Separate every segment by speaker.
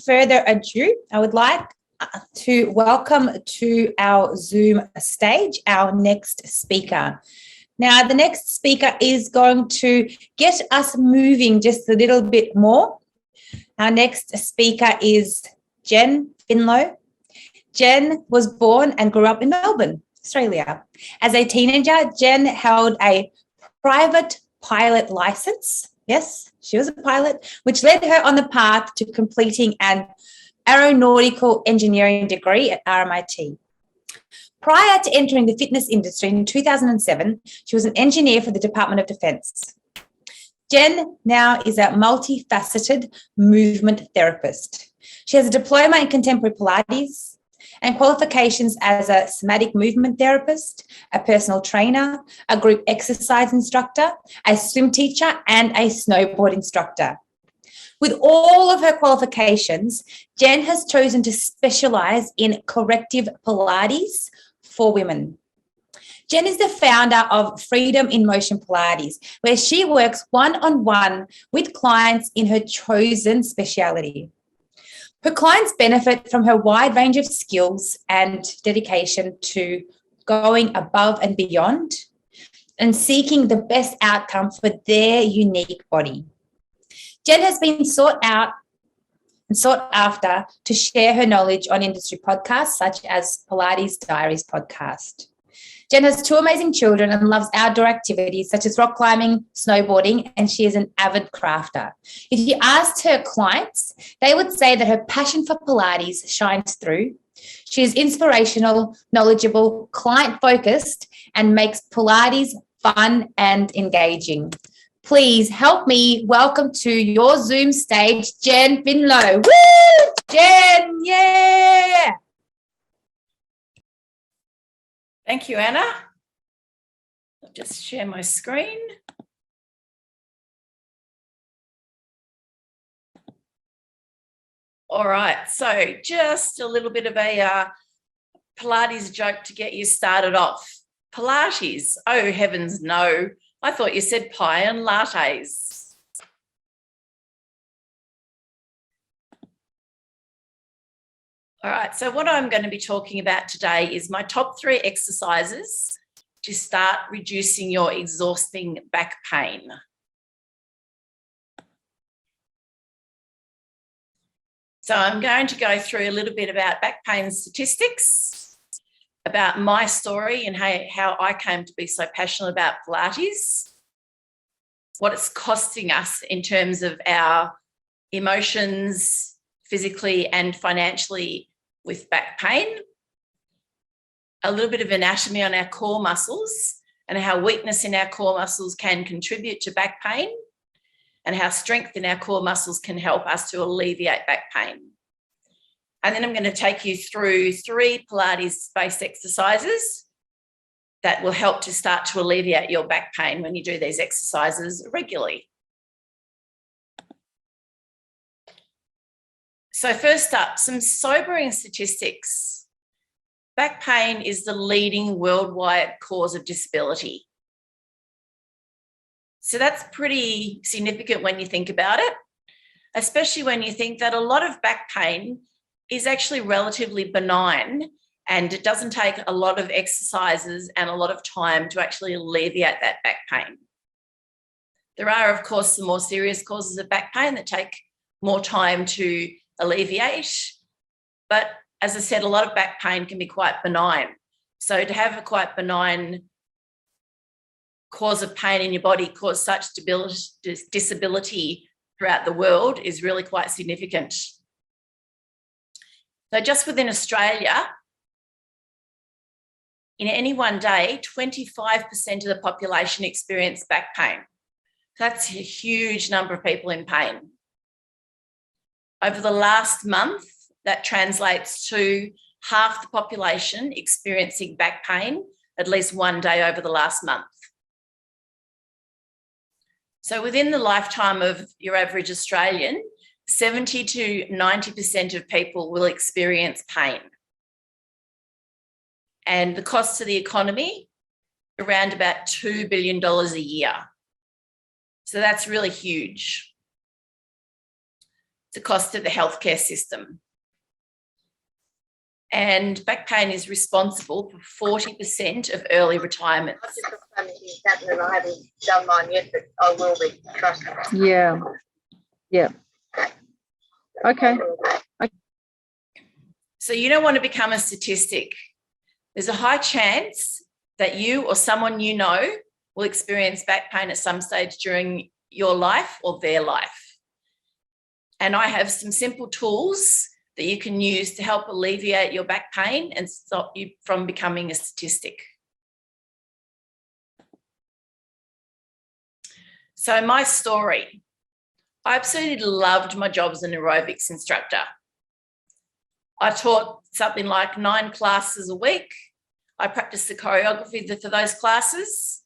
Speaker 1: further ado, I would like to welcome to our Zoom stage our next speaker. Now, the next speaker is going to get us moving just a little bit more. Our next speaker is Jen Findlow. Jen was born and grew up in Melbourne, Australia. As a teenager, Jen held a private pilot license. Yes, she was a pilot, which led her on the path to completing an aeronautical engineering degree at RMIT. Prior to entering the fitness industry in 2007, she was an engineer for the Department of Defence. Jen now is a multifaceted movement therapist. She has a diploma in contemporary Pilates and qualifications as a somatic movement therapist, a personal trainer, a group exercise instructor, a swim teacher, and a snowboard instructor. With all of her qualifications, Jen has chosen to specialise in corrective Pilates for women. Jen is the founder of Freedom in Motion Pilates, where she works one-on-one with clients in her chosen speciality. Her clients benefit from her wide range of skills and dedication to going above and beyond and seeking the best outcome for their unique body. Jen has been sought out and sought after to share her knowledge on industry podcasts such as Pilates Diaries podcast. Jen has 2 amazing children and loves outdoor activities such as rock climbing, snowboarding, and she is an avid crafter. If you asked her clients, they would say that her passion for Pilates shines through. She is inspirational, knowledgeable, client-focused, and makes Pilates fun and engaging. Please help me welcome to your Zoom stage, Jen Findlow. Woo! Jen, yeah!
Speaker 2: Thank you, Anna. I'll just share my screen. All right, so just a little bit of a Pilates joke to get you started off. Pilates, oh heavens no. I thought you said pie and lattes. All right, so what I'm going to be talking about today is my top 3 exercises to start reducing your exhausting back pain. So I'm going to go through a little bit about back pain statistics, about my story and how I came to be so passionate about Pilates, what it's costing us in terms of our emotions, physically and financially with back pain, a little bit of anatomy on our core muscles and how weakness in our core muscles can contribute to back pain, and how strength in our core muscles can help us to alleviate back pain. And then I'm going to take you through 3 Pilates-based exercises that will help to start to alleviate your back pain when you do these exercises regularly. So first up, some sobering statistics. Back pain is the leading worldwide cause of disability. So that's pretty significant when you think about it, especially when you think that a lot of back pain is actually relatively benign and it doesn't take a lot of exercises and a lot of time to actually alleviate that back pain. There are, of course, some more serious causes of back pain that take more time to alleviate, but as I said, a lot of back pain can be quite benign. So to have a quite benign cause of pain in your body cause such disability throughout the world is really quite significant. So just within Australia, in any one day, 25% of the population experience back pain. That's a huge number of people in pain. Over the last month, that translates to half the population experiencing back pain at least one day over the last month. So within the lifetime of your average Australian, 70 to 90% of people will experience pain. And the cost to the economy, around about $2 billion a year. So that's really huge. the cost of the healthcare system. And back pain is responsible for 40% of early retirement.
Speaker 3: I've just got something happening and I haven't done mine yet, but I will be, trust me.
Speaker 4: Yeah. Yeah. Okay.
Speaker 2: So you don't want to become a statistic. There's a high chance that you or someone you know will experience back pain at some stage during your life or their life. And I have some simple tools that you can use to help alleviate your back pain and stop you from becoming a statistic. So my story, I absolutely loved my job as an aerobics instructor. I taught something like 9 classes a week. I practiced the choreography for those classes,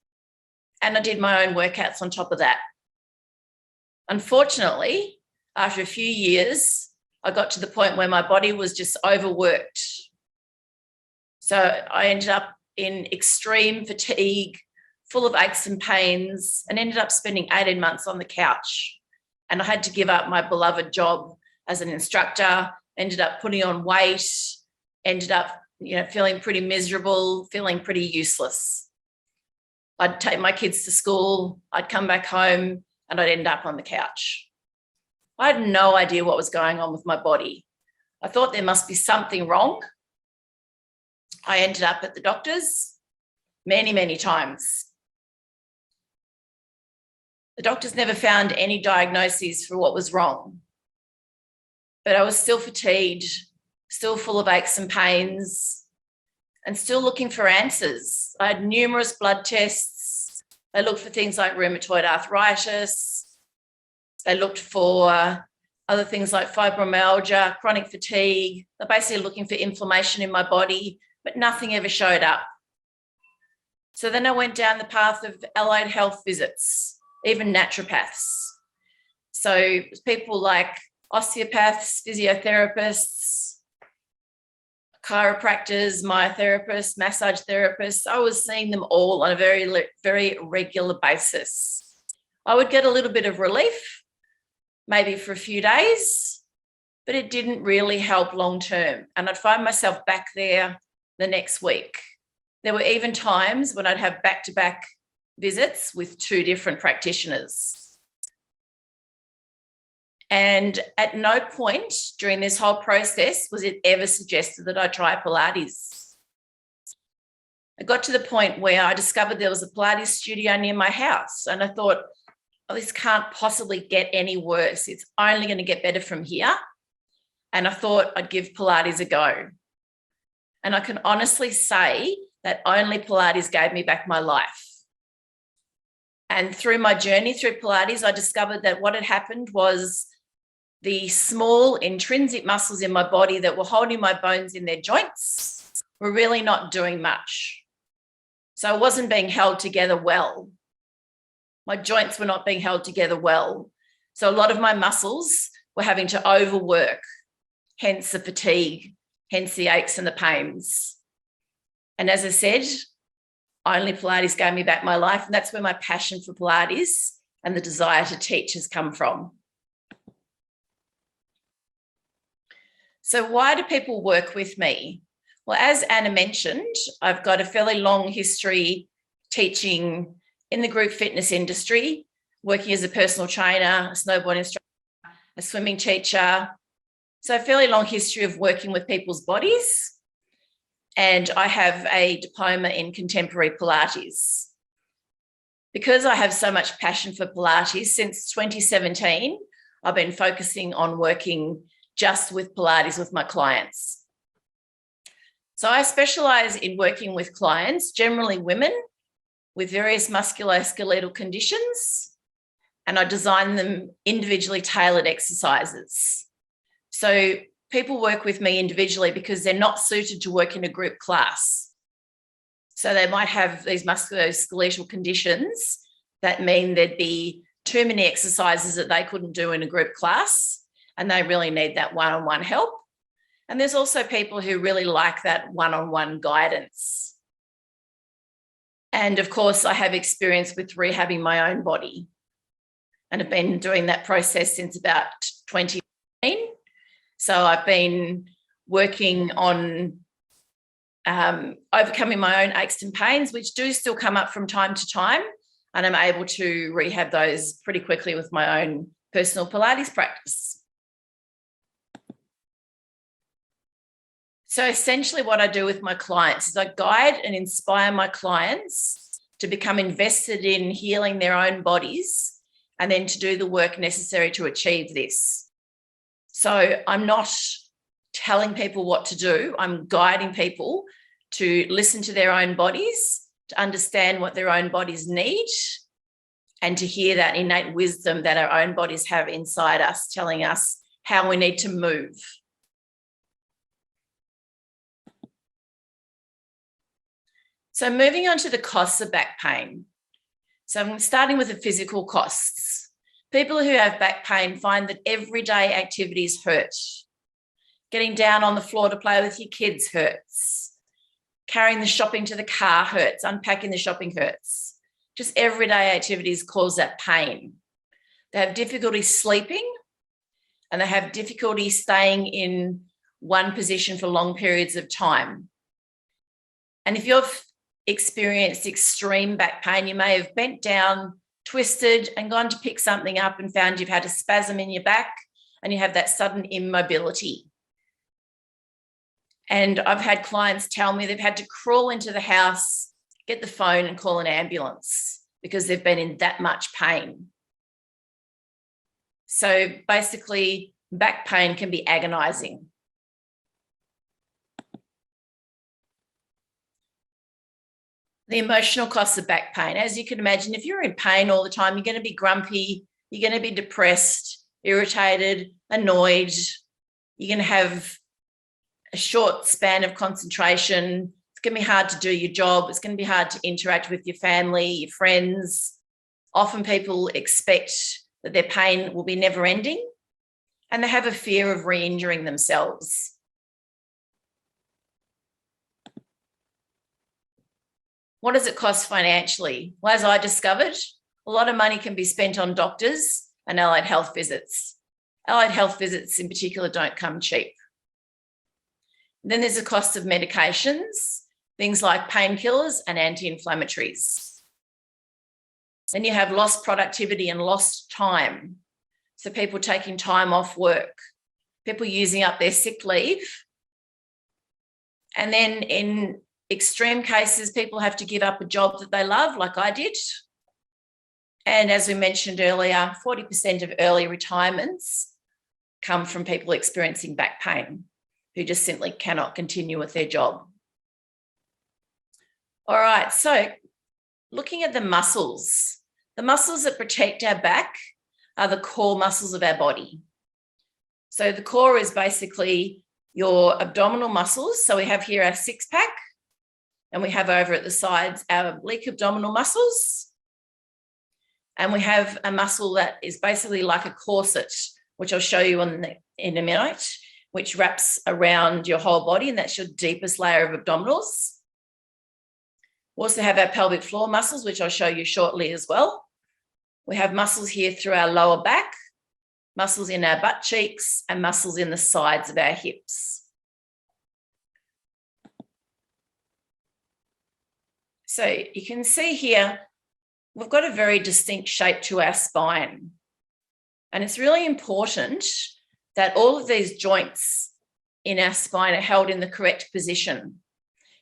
Speaker 2: and I did my own workouts on top of that. Unfortunately, after a few years, I got to the point where my body was just overworked. So I ended up in extreme fatigue, full of aches and pains, and ended up spending 18 months on the couch. And I had to give up my beloved job as an instructor, ended up putting on weight, ended up, feeling pretty miserable, feeling pretty useless. I'd take my kids to school, I'd come back home, and I'd end up on the couch. I had no idea what was going on with my body. I thought there must be something wrong. I ended up at the doctor's many, many times. The doctors never found any diagnoses for what was wrong. But I was still fatigued, still full of aches and pains, and still looking for answers. I had numerous blood tests. I looked for things like rheumatoid arthritis. They looked for other things like fibromyalgia, chronic fatigue. They're basically looking for inflammation in my body, but nothing ever showed up. So then I went down the path of allied health visits, even naturopaths. So people like osteopaths, physiotherapists, chiropractors, myotherapists, massage therapists. I was seeing them all on a very, very regular basis. I would get a little bit of relief, maybe for a few days, but it didn't really help long term. And I'd find myself back there the next week. There were even times when I'd have back-to-back visits with 2 different practitioners. And at no point during this whole process was it ever suggested that I try Pilates. I got to the point where I discovered there was a Pilates studio near my house, and I thought, oh, this can't possibly get any worse. It's only going to get better from here. And I thought I'd give Pilates a go. And I can honestly say that only Pilates gave me back my life. And through my journey through Pilates, I discovered that what had happened was the small intrinsic muscles in my body that were holding my bones in their joints were really not doing much. So I wasn't being held together well. My joints were not being held together well. So a lot of my muscles were having to overwork, hence the fatigue, hence the aches and the pains. And as I said, only Pilates gave me back my life, and that's where my passion for Pilates and the desire to teach has come from. So why do people work with me? Well, as Anna mentioned, I've got a fairly long history teaching in the group fitness industry, working as a personal trainer, a snowboard instructor, a swimming teacher. So a fairly long history of working with people's bodies. And I have a diploma in contemporary Pilates. Because I have so much passion for Pilates, since 2017, I've been focusing on working just with Pilates with my clients. So I specialise in working with clients, generally women, with various musculoskeletal conditions, and I design them individually tailored exercises. So people work with me individually because they're not suited to work in a group class. So they might have these musculoskeletal conditions that mean there'd be too many exercises that they couldn't do in a group class, and they really need that one-on-one help. And there's also people who really like that one-on-one guidance. And of course, I have experience with rehabbing my own body and have been doing that process since about 20. So I've been working on overcoming my own aches and pains, which do still come up from time to time, and I'm able to rehab those pretty quickly with my own personal Pilates practice. So essentially what I do with my clients is I guide and inspire my clients to become invested in healing their own bodies and then to do the work necessary to achieve this. So I'm not telling people what to do. I'm guiding people to listen to their own bodies, to understand what their own bodies need, and to hear that innate wisdom that our own bodies have inside us, telling us how we need to move. So moving on to the costs of back pain. So I'm starting with the physical costs. People who have back pain find that everyday activities hurt. Getting down on the floor to play with your kids hurts. Carrying the shopping to the car hurts. Unpacking the shopping hurts. Just everyday activities cause that pain. They have difficulty sleeping and they have difficulty staying in one position for long periods of time. And if you've experienced extreme back pain, you may have bent down, twisted and gone to pick something up and found you've had a spasm in your back and you have that sudden immobility. And I've had clients tell me they've had to crawl into the house, get the phone and call an ambulance because they've been in that much pain. So basically, back pain can be agonizing. The emotional costs of back pain. As you can imagine, if you're in pain all the time, you're going to be grumpy, you're going to be depressed, irritated, annoyed. You're going to have a short span of concentration. It's going to be hard to do your job. It's going to be hard to interact with your family, your friends. Often people expect that their pain will be never ending and they have a fear of re-injuring themselves. What does it cost financially? Well, as I discovered, a lot of money can be spent on doctors and allied health visits. Allied health visits in particular don't come cheap. Then there's the cost of medications, things like painkillers and anti-inflammatories. Then you have lost productivity and lost time. So people taking time off work, people using up their sick leave. And then in extreme cases, people have to give up a job that they love, like I did. And as we mentioned earlier, 40% of early retirements come from people experiencing back pain who just simply cannot continue with their job. All right, so looking at the muscles that protect our back are the core muscles of our body. So the core is basically your abdominal muscles. So we have here our six-pack, and we have over at the sides our oblique abdominal muscles. And we have a muscle that is basically like a corset, which I'll show you in a minute, which wraps around your whole body, and that's your deepest layer of abdominals. We also have our pelvic floor muscles, which I'll show you shortly as well. We have muscles here through our lower back, muscles in our butt cheeks, and muscles in the sides of our hips. So you can see here, we've got a very distinct shape to our spine. And it's really important that all of these joints in our spine are held in the correct position.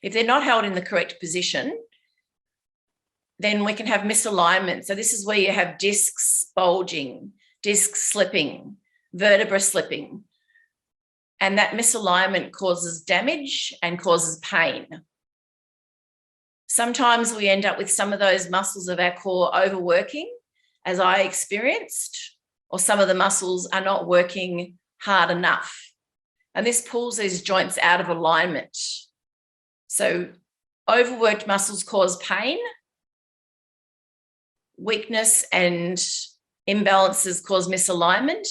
Speaker 2: If they're not held in the correct position, then we can have misalignment. So this is where you have discs bulging, discs slipping, vertebra slipping. And that misalignment causes damage and causes pain. Sometimes we end up with some of those muscles of our core overworking, as I experienced, or some of the muscles are not working hard enough. And this pulls these joints out of alignment. So overworked muscles cause pain. Weakness and imbalances cause misalignment.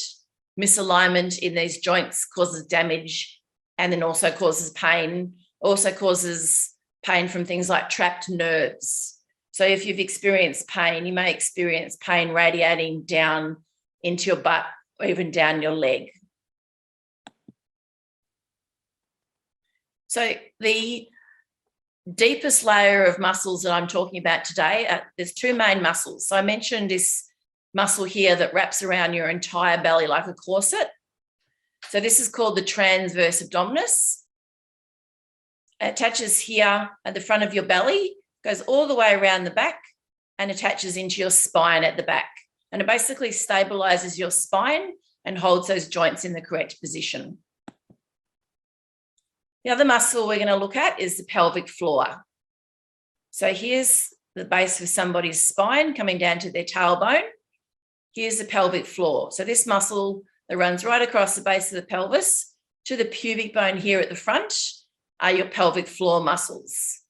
Speaker 2: Misalignment in these joints causes damage and then also causes pain. Also causes pain from things like trapped nerves. So if you've experienced pain, you may experience pain radiating down into your butt or even down your leg. So the deepest layer of muscles that I'm talking about today, there's two main muscles. So I mentioned this muscle here that wraps around your entire belly like a corset. So this is called the transverse abdominis. It attaches here at the front of your belly, goes all the way around the back and attaches into your spine at the back. And it basically stabilizes your spine and holds those joints in the correct position. The other muscle we're going to look at is the pelvic floor. So here's the base of somebody's spine coming down to their tailbone. Here's the pelvic floor. So this muscle that runs right across the base of the pelvis to the pubic bone here at the front are your pelvic floor muscles.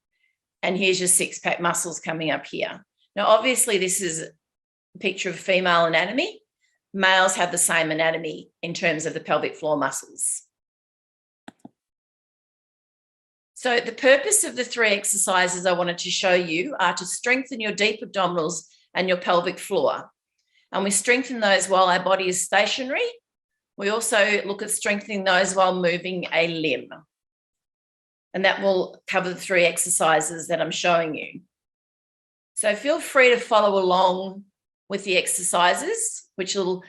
Speaker 2: And here's your six-pack muscles coming up here. Now, obviously, this is a picture of female anatomy. Males have the same anatomy in terms of the pelvic floor muscles. So the purpose of the three exercises I wanted to show you are to strengthen your deep abdominals and your pelvic floor. And we strengthen those while our body is stationary. We also look at strengthening those while moving a limb. And that will cover the three exercises that I'm showing you. So feel free to follow along with the exercises, which will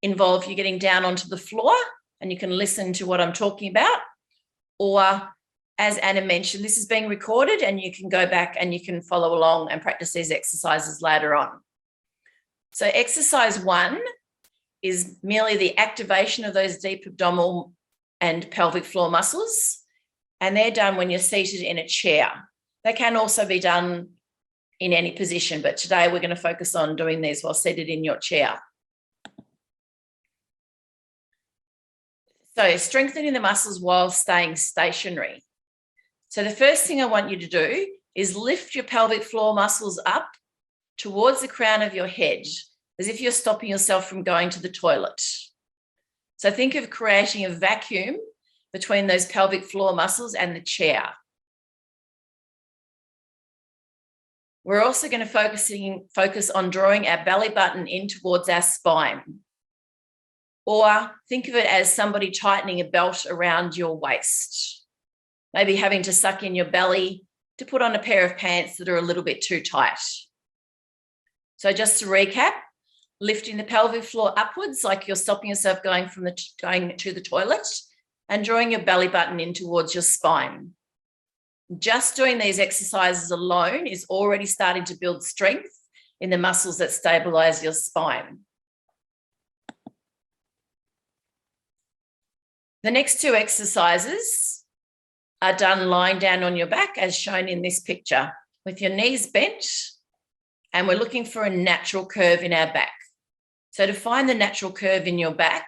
Speaker 2: involve you getting down onto the floor and you can listen to what I'm talking about. Or, as Anna mentioned, this is being recorded and you can go back and you can follow along and practice these exercises later on. So exercise 1 is merely the activation of those deep abdominal and pelvic floor muscles. And they're done when you're seated in a chair. They can also be done in any position, but today we're going to focus on doing these while seated in your chair. So strengthening the muscles while staying stationary. So the first thing I want you to do is lift your pelvic floor muscles up towards the crown of your head, as if you're stopping yourself from going to the toilet. So think of creating a vacuum between those pelvic floor muscles and the chair. We're also going to focus on drawing our belly button in towards our spine. Or think of it as somebody tightening a belt around your waist. Maybe having to suck in your belly to put on a pair of pants that are a little bit too tight. So just to recap, lifting the pelvic floor upwards like you're stopping yourself going to the toilet, and drawing your belly button in towards your spine. Just doing these exercises alone is already starting to build strength in the muscles that stabilize your spine. The next two exercises are done lying down on your back, as shown in this picture, with your knees bent, and we're looking for a natural curve in our back. So to find the natural curve in your back,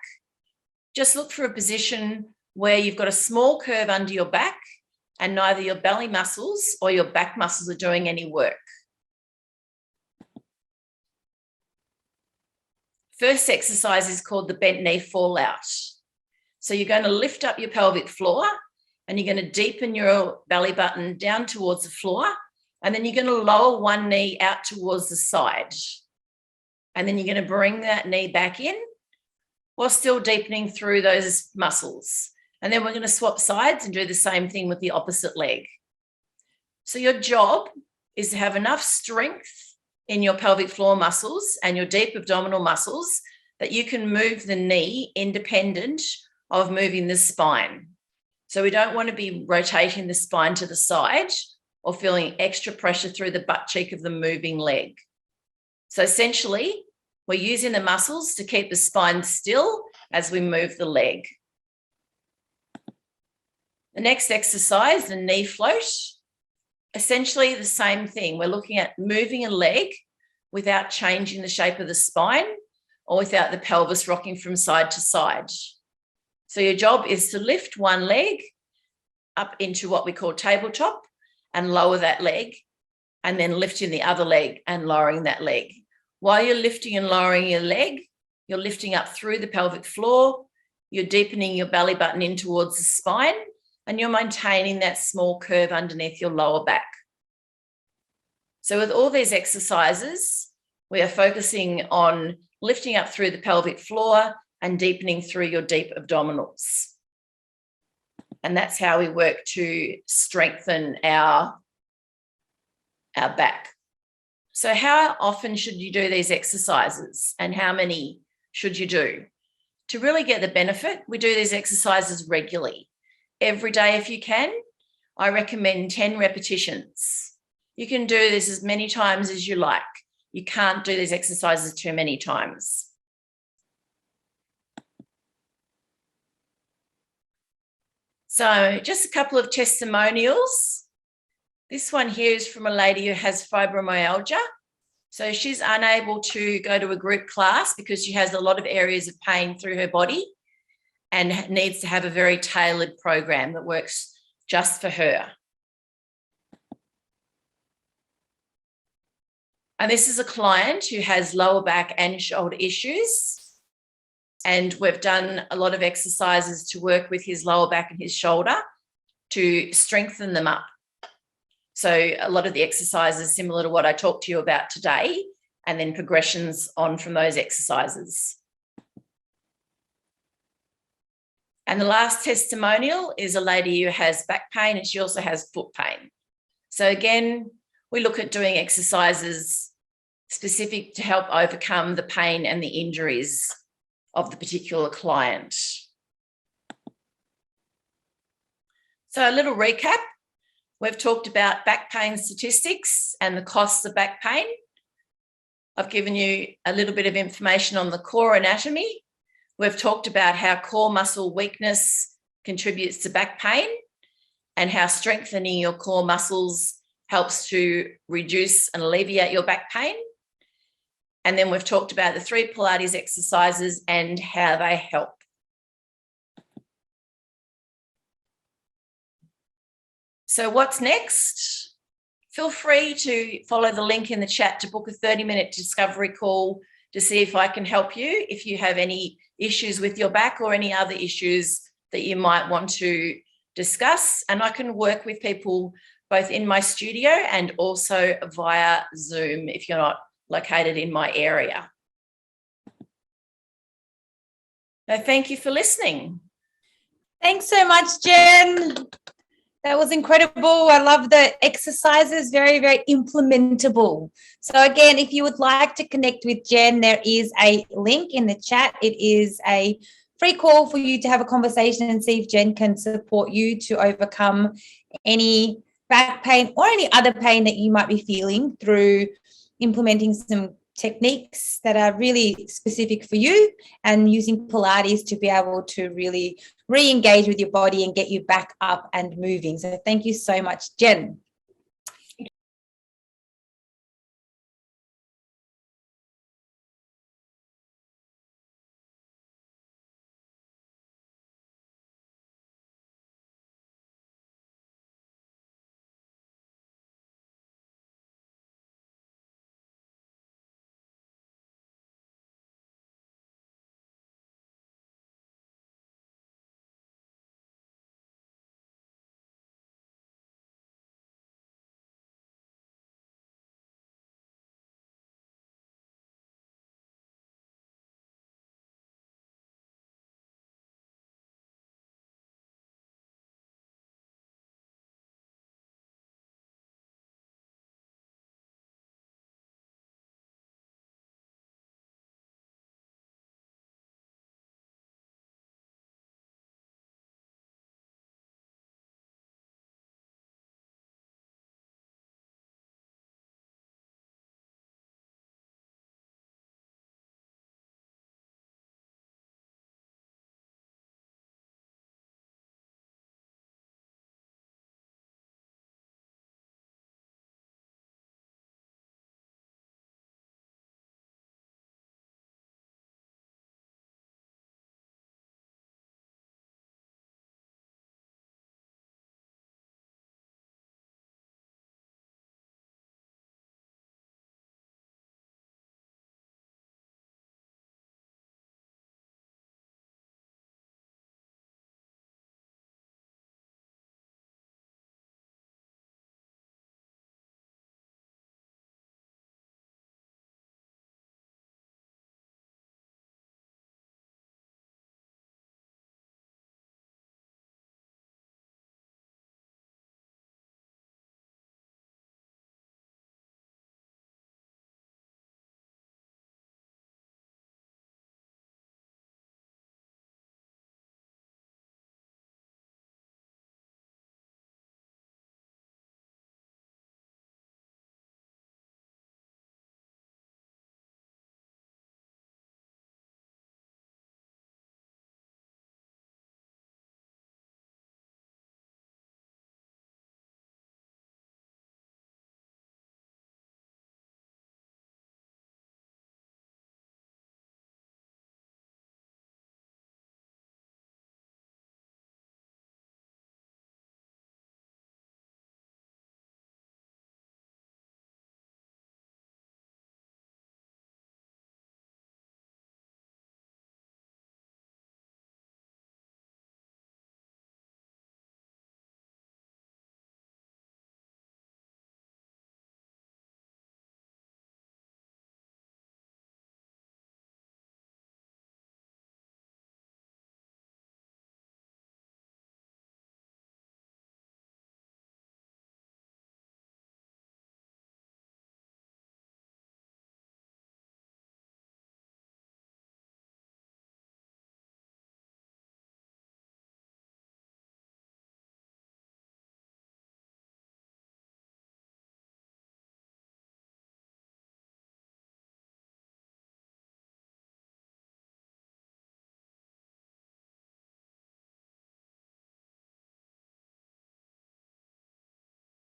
Speaker 2: just look for a position where you've got a small curve under your back and neither your belly muscles or your back muscles are doing any work. First exercise is called the bent knee fall out. So you're going to lift up your pelvic floor and you're going to deepen your belly button down towards the floor, and then you're going to lower one knee out towards the side. And then you're going to bring that knee back in while still deepening through those muscles. And then we're going to swap sides and do the same thing with the opposite leg. So your job is to have enough strength in your pelvic floor muscles and your deep abdominal muscles that you can move the knee independent of moving the spine. So we don't want to be rotating the spine to the side or feeling extra pressure through the butt cheek of the moving leg. So essentially, we're using the muscles to keep the spine still as we move the leg. The next exercise, the knee float, essentially the same thing. We're looking at moving a leg without changing the shape of the spine or without the pelvis rocking from side to side. So your job is to lift one leg up into what we call tabletop and lower that leg, and then lifting the other leg and lowering that leg. While you're lifting and lowering your leg, you're lifting up through the pelvic floor, you're deepening your belly button in towards the spine, and you're maintaining that small curve underneath your lower back. So with all these exercises, we are focusing on lifting up through the pelvic floor and deepening through your deep abdominals. And that's how we work to strengthen our back. So how often should you do these exercises, and how many should you do? To really get the benefit, we do these exercises regularly. Every day if you can. I recommend 10 repetitions. You can do this as many times as you like. You can't do these exercises too many times. So just a couple of testimonials. This one here is from a lady who has fibromyalgia. So she's unable to go to a group class because she has a lot of areas of pain through her body and needs to have a very tailored program that works just for her. And this is a client who has lower back and shoulder issues. And we've done a lot of exercises to work with his lower back and his shoulder to strengthen them up. So a lot of the exercises similar to what I talked to you about today, and then progressions on from those exercises. And the last testimonial is a lady who has back pain, and she also has foot pain. So again, we look at doing exercises specific to help overcome the pain and the injuries of the particular client. So a little recap. We've talked about back pain statistics and the costs of back pain. I've given you a little bit of information on the core anatomy. We've talked about how core muscle weakness contributes to back pain and how strengthening your core muscles helps to reduce and alleviate your back pain. And then we've talked about the 3 Pilates exercises and how they help. So what's next? Feel free to follow the link in the chat to book a 30-minute discovery call to see if I can help you if you have any issues with your back or any other issues that you might want to discuss. And I can work with people both in my studio and also via Zoom if you're not located in my area. So thank you for listening.
Speaker 1: Thanks so much, Jen. That was incredible. I love the exercises, very, very implementable. So again, if you would like to connect with Jen, there is a link in the chat. It is a free call for you to have a conversation and see if Jen can support you to overcome any back pain or any other pain that you might be feeling through implementing some techniques that are really specific for you and using Pilates to be able to really re-engage with your body and get you back up and moving. So thank you so much, Jen.